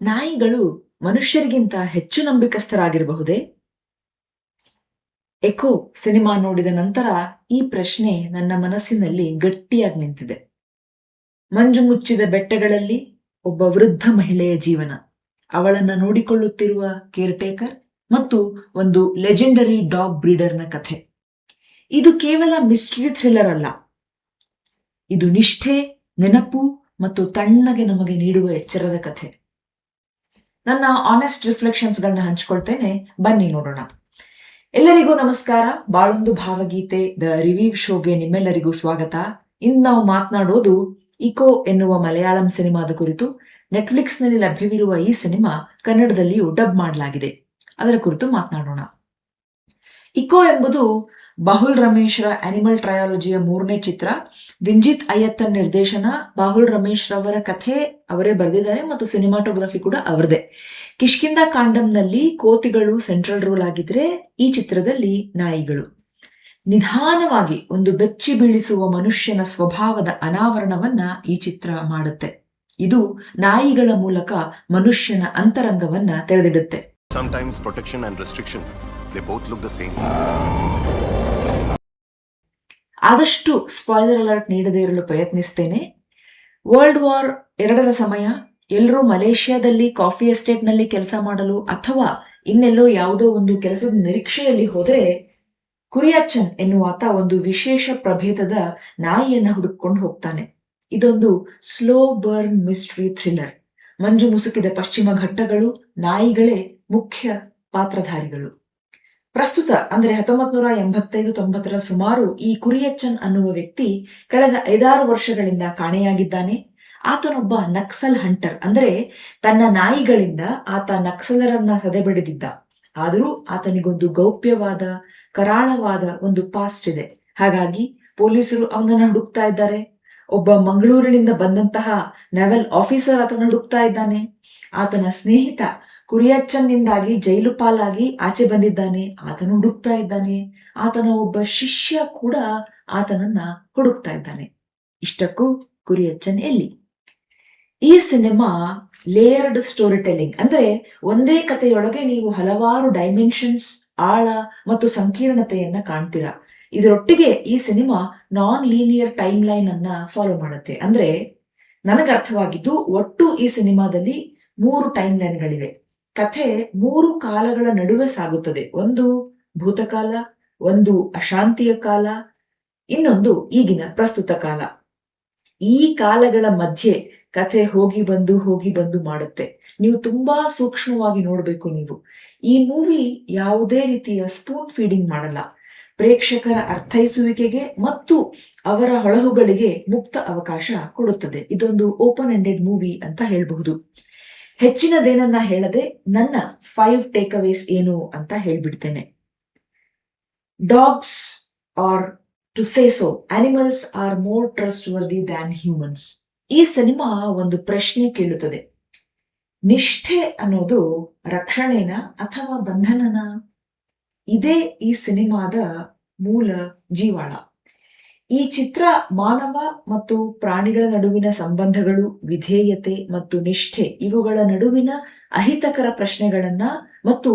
ನಾಯಿಗಳು ಮನುಷ್ಯರಿಗಿಂತ ಹೆಚ್ಚು ನಂಬಿಕಸ್ಥರಾಗಿರಬಹುದೇ? Eco cinema ನೋಡಿದ ನಂತರ ಈ ಪ್ರಶ್ನೆ ನನ್ನ ಮನಸ್ಸಿನಲ್ಲಿ ಗಟ್ಟಿಯಾಗಿ ನಿಂತಿದೆ. ಮಂಜು ಮುಚ್ಚಿದ ಬೆಟ್ಟಗಳಲ್ಲಿ ಒಬ್ಬ ವೃದ್ಧ ಮಹಿಳೆಯ ಜೀವನ, ಅವಳನ್ನ ನೋಡಿಕೊಳ್ಳುತ್ತಿರುವ ಕೇರ್ಟೇಕರ್ ಮತ್ತು ಒಂದು ಲೆಜೆಂಡರಿ ಡಾಗ್ ಬ್ರೀಡರ್ನ ಕಥೆ. ಇದು ಕೇವಲ ಮಿಸ್ಟರಿ ಥ್ರಿಲ್ಲರ್ ಅಲ್ಲ, ಇದು ನಿಷ್ಠೆ, ನೆನಪು ಮತ್ತು ತಣ್ಣಗೆ ನಮಗೆ ನೀಡುವ ಎಚ್ಚರದ ಕಥೆ. ನನ್ನ ಆನೆಸ್ಟ್ ರಿಫ್ಲೆಕ್ಷನ್ಸ್ಗಳನ್ನ ಹಂಚ್ಕೊಳ್ತೇನೆ, ಬನ್ನಿ ನೋಡೋಣ. ಎಲ್ಲರಿಗೂ ನಮಸ್ಕಾರ. ಬಾಳೊಂದು ಭಾವಗೀತೆ ದ ರಿವ್ಯೂ ಶೋಗೆ ನಿಮ್ಮೆಲ್ಲರಿಗೂ ಸ್ವಾಗತ. ಇಂದು ನಾವು ಮಾತನಾಡೋದು ಇಕೋ ಎನ್ನುವ ಮಲಯಾಳಂ ಸಿನಿಮಾದ ಕುರಿತು. ನೆಟ್ಫ್ಲಿಕ್ಸ್ ನಲ್ಲಿ ಲಭ್ಯವಿರುವ ಈ ಸಿನಿಮಾ ಕನ್ನಡದಲ್ಲಿಯೂ ಡಬ್ ಮಾಡಲಾಗಿದೆ. ಅದರ ಕುರಿತು ಮಾತನಾಡೋಣ. ಇಕೋ ಎಂಬುದು ಬಾಹುಲ್ ರಮೇಶ್ರ ಅನಿಮಲ್ ಟ್ರಯಾಲಜಿಯ 3ನೇ ಚಿತ್ರ. ದಿಂಜಿತ್ ಅಯ್ಯತ್ತನ್ ನಿರ್ದೇಶನ. ಬಾಹುಲ್ ರಮೇಶ್ ರವರ ಕಥೆ ಅವರೇ ಬರೆದಿದ್ದಾರೆ ಮತ್ತು ಸಿನಿಮಾಟೋಗ್ರಫಿ ಕೂಡ ಅವರದೇ. ಕಿಷ್ಕಿಂದ ಕಾಂಡಂನಲ್ಲಿ ಕೋತಿಗಳು ಸೆಂಟ್ರಲ್ ರೋಲ್ ಆಗಿದ್ರೆ, ಈ ಚಿತ್ರದಲ್ಲಿ ನಾಯಿಗಳು. ನಿಧಾನವಾಗಿ ಒಂದು ಬೆಚ್ಚಿ ಬೀಳಿಸುವ ಮನುಷ್ಯನ ಸ್ವಭಾವದ ಅನಾವರಣವನ್ನ ಈ ಚಿತ್ರ ಮಾಡುತ್ತೆ. ಇದು ನಾಯಿಗಳ ಮೂಲಕ ಮನುಷ್ಯನ ಅಂತರಂಗವನ್ನ ತೆರೆದಿಡುತ್ತೆ. Sometimes protection and restriction, they both look the same. ಆದಷ್ಟು ಸ್ಪಾಯ್ಲರ್ ಅಲರ್ಟ್ ನೀಡದೇ ಇರಲು ಪ್ರಯತ್ನಿಸ್ತೇನೆ. ವರ್ಲ್ಡ್ ವಾರ್ 2ರ ಸಮಯ. ಎಲ್ಲರೂ ಮಲೇಷ್ಯಾದಲ್ಲಿ ಕಾಫಿ ಎಸ್ಟೇಟ್ ನಲ್ಲಿ ಕೆಲಸ ಮಾಡಲು ಅಥವಾ ಇನ್ನೆಲ್ಲೋ ಯಾವುದೋ ಒಂದು ಕೆಲಸದ ನಿರೀಕ್ಷೆಯಲ್ಲಿ ಹೋದರೆ, ಕುರಿಯಚ್ಚನ್ ಎನ್ನುವಾತ ಒಂದು ವಿಶೇಷ ಪ್ರಭೇದದ ನಾಯಿಯನ್ನ ಹುಡುಕೊಂಡು ಹೋಗ್ತಾನೆ. ಇದೊಂದು ಸ್ಲೋ ಬರ್ನ್ ಮಿಸ್ಟ್ರಿ ಥ್ರಿಲ್ಲರ್. ಮಂಜು ಮುಸುಕಿದ ಪಶ್ಚಿಮ ಘಟ್ಟಗಳು, ನಾಯಿಗಳೇ ಮುಖ್ಯ ಪಾತ್ರಧಾರಿಗಳು. ಪ್ರಸ್ತುತ ಅಂದ್ರೆ 1985-90ರ ಸುಮಾರು ಈ ಕುರಿಯಚ್ಚನ್ ಅನ್ನುವ ವ್ಯಕ್ತಿ ಕಳೆದ 5-6 ವರ್ಷಗಳಿಂದ ಕಾಣೆಯಾಗಿದ್ದಾನೆ. ಆತನೊಬ್ಬ ನಕ್ಸಲ್ ಹಂಟರ್, ಅಂದ್ರೆ ತನ್ನ ನಾಯಿಗಳಿಂದ ಆತ ನಕ್ಸಲರನ್ನ ಸದೆಬಡಿದಿದ್ದ. ಆದರೂ ಆತನಿಗೊಂದು ಗೌಪ್ಯವಾದ, ಕರಾಳವಾದ ಒಂದು ಪಾಸ್ಟ್ ಇದೆ. ಹಾಗಾಗಿ ಪೊಲೀಸರು ಅವನನ್ನ ಹುಡುಕ್ತಾ ಇದ್ದಾರೆ. ಒಬ್ಬ ಮಂಗಳೂರಿನಿಂದ ಬಂದಂತಹ ನೆವಲ್ ಆಫೀಸರ್ ಆತನ ಹುಡುಕ್ತಾ ಇದ್ದಾನೆ. ಆತನ ಸ್ನೇಹಿತ ಕುರಿಯಚ್ಚನ್ನಿಂದಾಗಿ ಜೈಲು ಪಾಲಾಗಿ ಆಚೆ ಬಂದಿದ್ದಾನೆ, ಆತನು ಹುಡುಕ್ತಾ ಇದ್ದಾನೆ. ಆತನ ಒಬ್ಬ ಶಿಷ್ಯ ಕೂಡ ಆತನನ್ನ ಹುಡುಕ್ತಾ ಇದ್ದಾನೆ. ಇಷ್ಟಕ್ಕೂ ಕುರಿಯಚ್ಚನ್ ಎಲ್ಲಿ? ಈ ಸಿನಿಮಾ ಲೇಯರ್ಡ್ ಸ್ಟೋರಿ ಟೆಲ್ಲಿಂಗ್, ಅಂದ್ರೆ ಒಂದೇ ಕಥೆಯೊಳಗೆ ನೀವು ಹಲವಾರು ಡೈಮೆನ್ಷನ್ಸ್, ಆಳ ಮತ್ತು ಸಂಕೀರ್ಣತೆಯನ್ನ ಕಾಣ್ತೀರಾ. ಇದರೊಟ್ಟಿಗೆ ಈ cinema non linear time line ಅನ್ನ ಫಾಲೋ ಮಾಡುತ್ತೆ. ಅಂದ್ರೆ ನನಗರ್ಥವಾಗಿದ್ದು, ಒಟ್ಟು ಈ ಸಿನಿಮಾದಲ್ಲಿ 3 ಟೈಮ್ ಲೈನ್ಗಳಿವೆ. ಕಥೆ 3 ಕಾಲಗಳ ನಡುವೆ ಸಾಗುತ್ತದೆ. ಒಂದು ಭೂತಕಾಲ, ಒಂದು ಅಶಾಂತಿಯ ಕಾಲ, ಇನ್ನೊಂದು ಈಗಿನ ಪ್ರಸ್ತುತ ಕಾಲ. ಈ ಕಾಲಗಳ ಮಧ್ಯೆ ಕಥೆ ಹೋಗಿ ಬಂದು ಮಾಡುತ್ತೆ. ನೀವು ತುಂಬಾ ಸೂಕ್ಷ್ಮವಾಗಿ ನೋಡ್ಬೇಕು. ಈ ಮೂವಿ ಯಾವುದೇ ರೀತಿಯ ಸ್ಪೂನ್ ಫೀಡಿಂಗ್ ಮಾಡಲ್ಲ. ಪ್ರೇಕ್ಷಕರ ಅರ್ಥೈಸುವಿಕೆಗೆ ಮತ್ತು ಅವರ ಹೊಳಹುಗಳಿಗೆ ಮುಕ್ತ ಅವಕಾಶ ಕೊಡುತ್ತದೆ. ಇದೊಂದು ಓಪನ್ ಎಂಡೆಡ್ ಮೂವಿ ಅಂತ ಹೇಳಬಹುದು. ಹೆಚ್ಚಿನದೇನನ್ನ ಹೇಳದೆ ನನ್ನ 5 ಟೇಕ್ಅವೇಸ್ ಏನು ಅಂತ ಹೇಳ್ಬಿಡ್ತೇನೆ. Dogs are to say so animals are more trustworthy than humans. ಈ ಸಿನಿಮಾ ಒಂದು ಪ್ರಶ್ನೆ ಕೇಳುತ್ತದೆ. ನಿಷ್ಠೆ ಅನ್ನೋದು ರಕ್ಷಣೆನ ಅಥವಾ ಬಂಧನನ? ಇದೇ ಈ ಸಿನಿಮಾದ ಮೂಲ ಜೀವಾಳ. ಈ ಚಿತ್ರ ಮಾನವ ಮತ್ತು ಪ್ರಾಣಿಗಳ ನಡುವಿನ ಸಂಬಂಧಗಳು, ವಿಧೇಯತೆ ಮತ್ತು ನಿಷ್ಠೆ, ಇವುಗಳ ನಡುವಿನ ಅಹಿತಕರ ಪ್ರಶ್ನೆಗಳನ್ನ ಮತ್ತು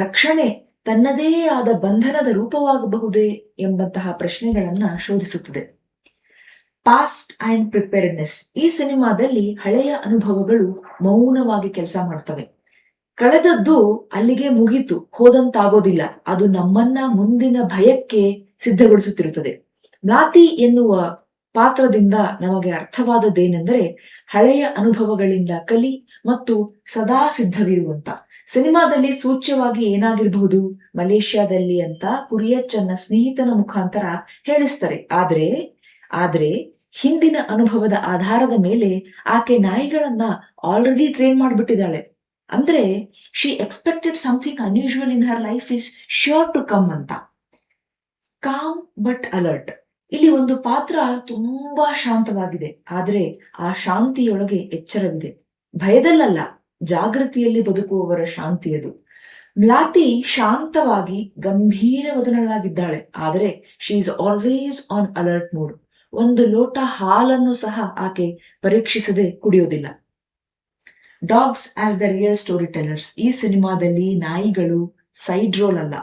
ರಕ್ಷಣೆ ತನ್ನದೇ ಆದ ಬಂಧನದ ರೂಪವಾಗಬಹುದೇ ಎಂಬಂತಹ ಪ್ರಶ್ನೆಗಳನ್ನ ಶೋಧಿಸುತ್ತದೆ. Past and preparedness. ಈ ಸಿನಿಮಾದಲ್ಲಿ ಹಳೆಯ ಅನುಭವಗಳು ಮೌನವಾಗಿ ಕೆಲಸ ಮಾಡ್ತವೆ. ಕಳೆದದ್ದು ಅಲ್ಲಿಗೆ ಮುಗೀತು, ಹೋದಂತಾಗೋದಿಲ್ಲ. ಅದು ನಮ್ಮನ್ನ ಮುಂದಿನ ಭಯಕ್ಕೆ ಸಿದ್ಧಗೊಳಿಸುತ್ತಿರುತ್ತದೆ. ಮ್ಲಾತಿ ಎನ್ನುವ ಪಾತ್ರದಿಂದ ನಮಗೆ ಅರ್ಥವಾದದ್ದೇನೆಂದರೆ, ಹಳೆಯ ಅನುಭವಗಳಿಂದ ಕಲಿ ಮತ್ತು ಸದಾ ಸಿದ್ಧವಿರುವಂತ. ಸಿನಿಮಾದಲ್ಲಿ ಸೂಚ್ಯವಾಗಿ ಏನಾಗಿರಬಹುದು, ಮಲೇಷ್ಯಾದಲ್ಲಿ ಅಂತ ಕುರಿಯಚ್ಚನ್ನ ಸ್ನೇಹಿತನ ಮುಖಾಂತರ ಹೇಳಿಸ್ತಾರೆ. ಆದ್ರೆ ಹಿಂದಿನ ಅನುಭವದ ಆಧಾರದ ಮೇಲೆ ಆಕೆ ನಾಯಿಗಳನ್ನ ಆಲ್ರೆಡಿ ಟ್ರೈನ್ ಮಾಡಿಬಿಟ್ಟಿದ್ದಾಳೆ. ಅಂದ್ರೆ she expected something unusual in her life is sure to come ಅಂತ. Calm but alert. ಇಲ್ಲಿ ಒಂದು ಪಾತ್ರ ತುಂಬಾ ಶಾಂತವಾಗಿದೆ, ಆದ್ರೆ ಆ ಶಾಂತಿಯೊಳಗೆ ಎಚ್ಚರವಿದೆ. ಭಯದಲ್ಲಲ್ಲ, ಜಾಗೃತಿಯಲ್ಲಿ ಬದುಕುವವರ ಶಾಂತಿ ಅದು. ಮ್ಲಾತಿ ಶಾಂತವಾಗಿ ಗಂಭೀರವದನಳಾಗಿದ್ದಾಳೆ, ಆದರೆ she is always on alert mood. ಒಂದು ಲೋಟ ಹಾಲನ್ನು ಸಹ ಆಕೆ ಪರೀಕ್ಷಿಸದೆ ಕುಡಿಯೋದಿಲ್ಲ. Dogs as the real story tellers. ಈ ಸಿನಿಮಾದಲ್ಲಿ ನಾಯಿಗಳು ಸೈಡ್ ರೋಲ್ ಅಲ್ಲ,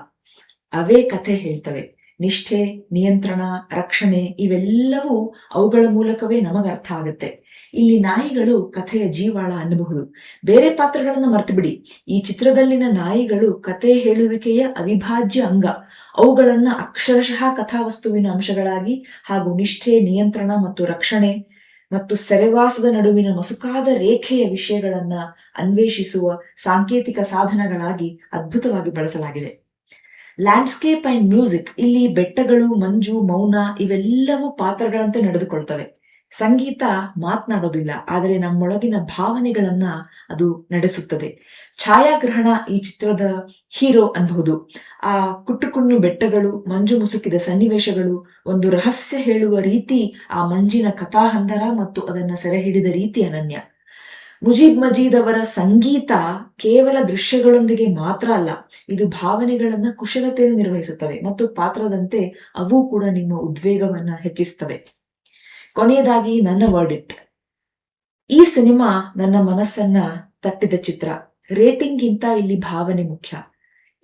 ಅವೇ ಕಥೆ ಹೇಳ್ತವೆ. ನಿಷ್ಠೆ, ನಿಯಂತ್ರಣ, ರಕ್ಷಣೆ ಇವೆಲ್ಲವೂ ಅವುಗಳ ಮೂಲಕವೇ ನಮಗ ಅರ್ಥ ಆಗುತ್ತೆ. ಇಲ್ಲಿ ನಾಯಿಗಳು ಕಥೆಯ ಜೀವಾಳ ಅನ್ನಬಹುದು. ಬೇರೆ ಪಾತ್ರಗಳನ್ನ ಮರ್ತು ಬಿಡಿ, ಈ ಚಿತ್ರದಲ್ಲಿನ ನಾಯಿಗಳು ಕತೆ ಹೇಳುವಿಕೆಯ ಅವಿಭಾಜ್ಯ ಅಂಗ. ಅವುಗಳನ್ನ ಅಕ್ಷರಶಃ ಕಥಾವಸ್ತುವಿನ ಅಂಶಗಳಾಗಿ ಹಾಗೂ ನಿಷ್ಠೆ, ನಿಯಂತ್ರಣ ಮತ್ತು ರಕ್ಷಣೆ ಮತ್ತು ಸೆರೆವಾಸದ ನಡುವಿನ ಮಸುಕಾದ ರೇಖೆಯ ವಿಷಯಗಳನ್ನ ಅನ್ವೇಷಿಸುವ ಸಾಂಕೇತಿಕ ಸಾಧನಗಳಾಗಿ ಅದ್ಭುತವಾಗಿ ಬಳಸಲಾಗಿದೆ. Landscape and music. ಇಲ್ಲಿ ಬೆಟ್ಟಗಳು, ಮಂಜು, ಮೌನ ಇವೆಲ್ಲವೂ ಪಾತ್ರಗಳಂತೆ ನಡೆದುಕೊಳ್ತವೆ. ಸಂಗೀತ ಮಾತನಾಡೋದಿಲ್ಲ, ಆದರೆ ನಮ್ಮೊಳಗಿನ ಭಾವನೆಗಳನ್ನ ಅದು ನಡೆಸುತ್ತದೆ. ಛಾಯಾಗ್ರಹಣ ಈ ಚಿತ್ರದ ಹೀರೋ ಅನ್ಬಹುದು. ಆ ಕುಟ್ಟುಕುಣ್ಣು ಬೆಟ್ಟಗಳು, ಮಂಜು ಮುಸುಕಿದ ಸನ್ನಿವೇಶಗಳು, ಒಂದು ರಹಸ್ಯ ಹೇಳುವ ರೀತಿ, ಆ ಮಂಜಿನ ಕಥಾಹಂದರ ಮತ್ತು ಅದನ್ನ ಸೆರೆ ಹಿಡಿದ ರೀತಿ ಅನನ್ಯ. ಮುಜೀಬ್ ಮಜೀದ್ ಅವರ ಸಂಗೀತ ಕೇವಲ ದೃಶ್ಯಗಳೊಂದಿಗೆ ಮಾತ್ರ ಅಲ್ಲ, ಇದು ಭಾವನೆಗಳನ್ನ ಕುಶಲತೆಯನ್ನು ನಿರ್ವಹಿಸುತ್ತವೆ ಮತ್ತು ಪಾತ್ರದಂತೆ ಅವು ಕೂಡ ನಿಮ್ಮ ಉದ್ವೇಗವನ್ನ ಹೆಚ್ಚಿಸುತ್ತವೆ. ಕೊನೆಯದಾಗಿ ನನ್ನ ವರ್ಡಿಕ್ಟ್. ಈ ಸಿನಿಮಾ ನನ್ನ ಮನಸ್ಸನ್ನ ತಟ್ಟಿದ ಚಿತ್ರ. ರೇಟಿಂಗ್ಗಿಂತ ಇಲ್ಲಿ ಭಾವನೆ ಮುಖ್ಯ.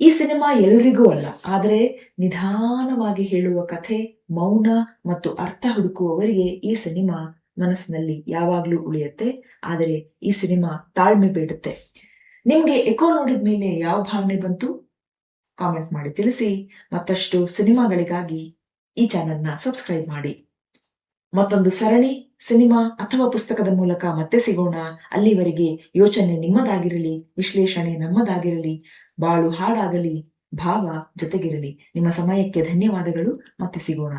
ಈ ಸಿನಿಮಾ ಎಲ್ರಿಗೂ ಅಲ್ಲ, ಆದರೆ ನಿಧಾನವಾಗಿ ಹೇಳುವ ಕಥೆ, ಮೌನ ಮತ್ತು ಅರ್ಥ ಹುಡುಕುವವರಿಗೆ ಈ ಸಿನಿಮಾ ಮನಸ್ಸಿನಲ್ಲಿ ಯಾವಾಗ್ಲೂ ಉಳಿಯುತ್ತೆ. ಆದರೆ ಈ ಸಿನಿಮಾ ತಾಳ್ಮೆ ಬೇಡುತ್ತೆ. ನಿಮ್ಗೆ ಎಕೋ ನೋಡಿದ ಮೇಲೆ ಯಾವ ಭಾವನೆ ಬಂತು ಕಾಮೆಂಟ್ ಮಾಡಿ ತಿಳಿಸಿ. ಮತ್ತಷ್ಟು ಸಿನಿಮಾಗಳಿಗಾಗಿ ಈ ಚಾನೆಲ್ನ ಸಬ್ಸ್ಕ್ರೈಬ್ ಮಾಡಿ. ಮತ್ತೊಂದು ಸರಣಿ, ಸಿನಿಮಾ ಅಥವಾ ಪುಸ್ತಕದ ಮೂಲಕ ಮತ್ತೆ ಸಿಗೋಣ. ಅಲ್ಲಿವರೆಗೆ ಯೋಚನೆ ನಿಮ್ಮದಾಗಿರಲಿ, ವಿಶ್ಲೇಷಣೆ ನಮ್ಮದಾಗಿರಲಿ, ಬಾಳು ಹಾಡಾಗಲಿ, ಭಾವ ಜೊತೆಗಿರಲಿ. ನಿಮ್ಮ ಸಮಯಕ್ಕೆ ಧನ್ಯವಾದಗಳು. ಮತ್ತೆ ಸಿಗೋಣ.